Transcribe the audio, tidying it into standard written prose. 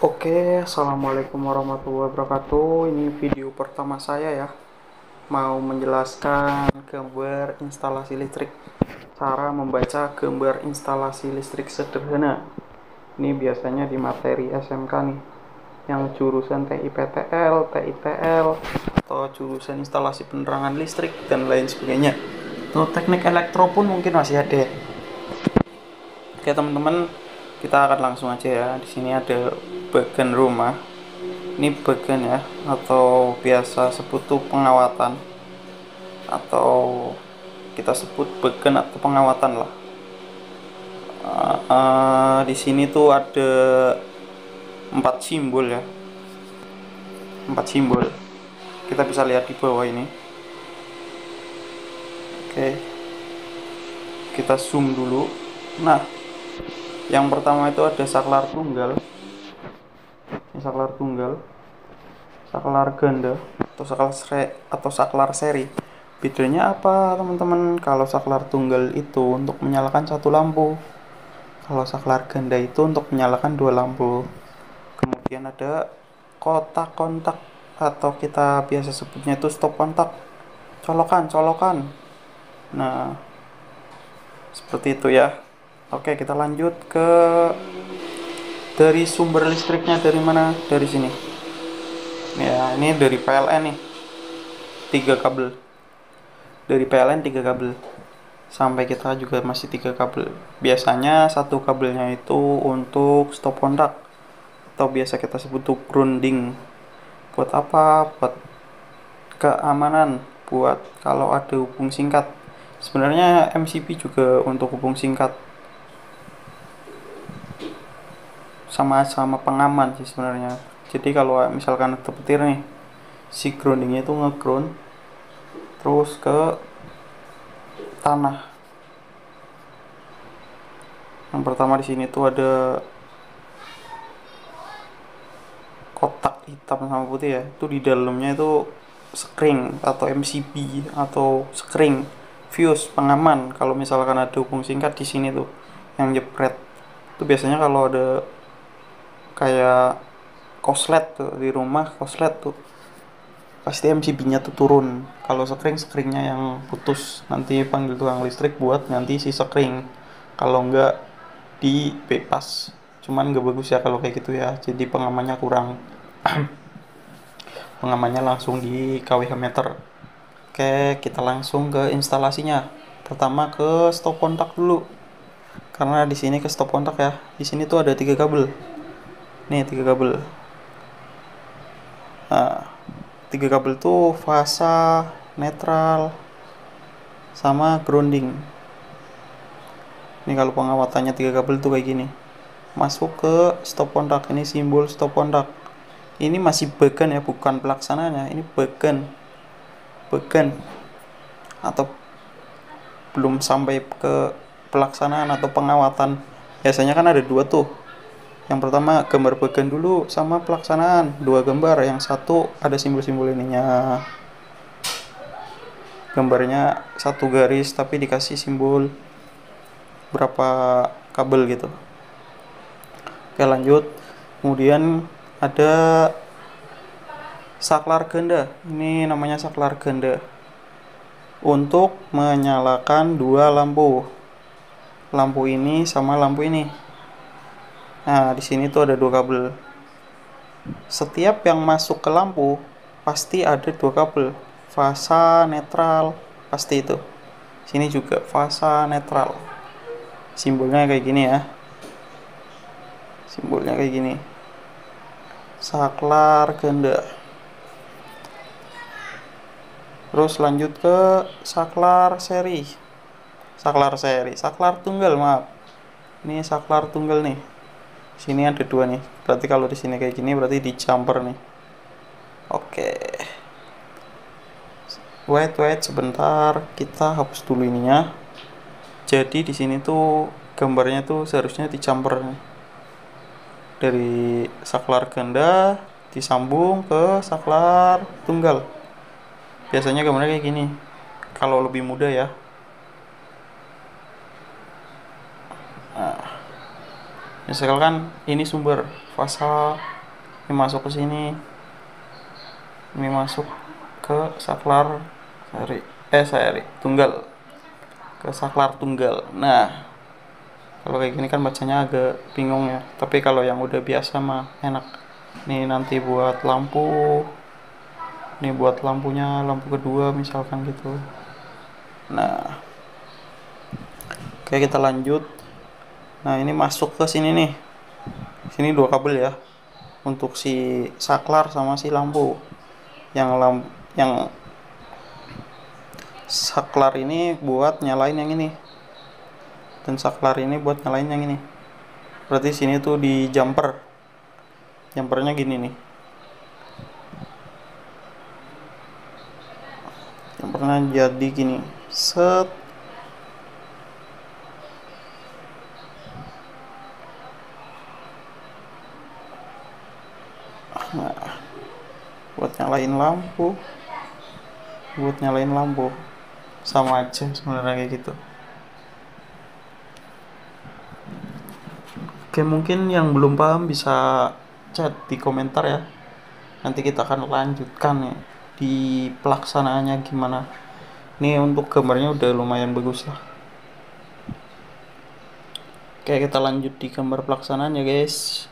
Oke, assalamualaikum warahmatullahi wabarakatuh. Ini video pertama saya ya. Mau menjelaskan gambar instalasi listrik. Cara membaca gambar instalasi listrik sederhana. Ini biasanya di materi SMK nih. Yang jurusan TIPTL, TITL, atau jurusan instalasi penerangan listrik dan lain sebagainya. Atau teknik elektro pun mungkin masih ada. Oke teman-teman, kita akan langsung aja ya. Di sini ada bagian rumah. Ini bagian ya, atau biasa sebut tuh pengawatan, atau kita sebut bagian atau pengawatan lah. Di sini tuh ada 4 simbol ya, 4 simbol. Kita bisa lihat di bawah ini. Oke, kita zoom dulu. Nah, yang pertama itu ada saklar tunggal. Ini saklar tunggal, saklar ganda, atau saklar seri. Bedanya apa teman-teman? Kalau saklar tunggal itu untuk menyalakan satu lampu, kalau saklar ganda itu untuk menyalakan dua lampu. Kemudian ada kotak kontak, atau kita biasa sebutnya itu stop kontak, colokan. Nah, seperti itu ya. Oke, kita lanjut ke dari sumber listriknya. Dari mana? Dari sini ya. Ini dari PLN nih, 3 kabel. Dari PLN 3 kabel, sampai kita juga masih 3 kabel. Biasanya satu kabelnya itu untuk stop kontak, atau biasa kita sebut tuh grounding. Buat apa? Buat keamanan, buat kalau ada hubung singkat. Sebenarnya MCB juga untuk hubung singkat, sama-sama pengaman sih sebenarnya. Jadi kalau misalkan ada petir nih, si groundingnya itu ngeground terus ke tanah. Yang pertama di sini tuh ada kotak hitam sama putih ya. Itu di dalamnya itu skring atau MCB atau skring fuse pengaman. Kalau misalkan ada hubung singkat di sini tuh yang jepret. Itu biasanya kalau ada kayak koslet tuh di rumah, koslet tuh pasti MCB-nya tuh turun. Kalau skringnya yang putus, nanti panggil tukang listrik buat ganti si skring. Kalau enggak di bypass. Cuman nggak bagus ya kalau kayak gitu ya. Jadi pengamannya kurang. Pengamannya langsung di kWh meter. Oke, kita langsung ke instalasinya. Pertama ke stop kontak dulu. Karena di sini ke stop kontak ya. Di sini tuh ada 3 kabel. Nih 3 kabel. Nah, 3 kabel tuh fasa, netral, sama grounding. Ini kalau pengawatannya 3 kabel tuh kayak gini. Masuk ke stop kontak. Ini simbol stop kontak. Ini masih bagian ya, bukan pelaksananya. Ini bagian atau belum sampai ke pelaksanaan atau pengawatan. Biasanya kan ada 2 tuh. Yang pertama gambar bagian dulu sama pelaksanaan, 2 gambar. Yang satu ada simbol-simbol ininya, gambarnya 1 garis tapi dikasih simbol berapa kabel gitu. Oke, lanjut. Kemudian ada saklar ganda. Ini namanya saklar ganda untuk menyalakan 2 lampu. Lampu ini sama lampu ini. Nah, di sini tuh ada 2 kabel. Setiap yang masuk ke lampu pasti ada 2 kabel. Fasa, netral, pasti itu. Sini juga fasa, netral. Simbolnya kayak gini ya. Simbolnya kayak gini. Saklar ganda. Terus lanjut ke saklar seri. Saklar tunggal, maaf. Ini saklar tunggal nih. Sini ada 2 nih. Berarti kalau di sini kayak gini berarti di jumper nih. Oke. Wait sebentar, kita hapus dulu ininya. Jadi di sini tuh gambarnya tuh seharusnya di jumper nih. Dari saklar ganda disambung ke saklar tunggal. Biasanya gambarnya kayak gini. Kalau lebih mudah ya. Nah, Misalkan ini sumber fasa, ini masuk ke sini, ini masuk ke saklar seri tunggal, ke saklar tunggal. Nah, kalau kayak gini kan bacanya agak bingung ya, tapi kalau yang udah biasa mah enak. Nih nanti buat lampu, nih buat lampunya, lampu kedua misalkan gitu. Nah, oke, kita lanjut. Nah, ini masuk ke sini nih, sini 2 kabel ya, untuk si saklar sama si lampu. Yang saklar ini buat nyalain yang ini, dan saklar ini buat nyalain yang ini. Berarti sini tuh di jumpernya gini nih, jumpernya jadi gini, set. Nah, buat nyalain lampu sama aja sebenarnya kayak gitu. Oke, mungkin yang belum paham bisa chat di komentar ya. Nanti kita akan lanjutkan ya di pelaksanaannya gimana. Ini untuk gambarnya udah lumayan bagus lah. Oke, kita lanjut di gambar pelaksanaan ya guys.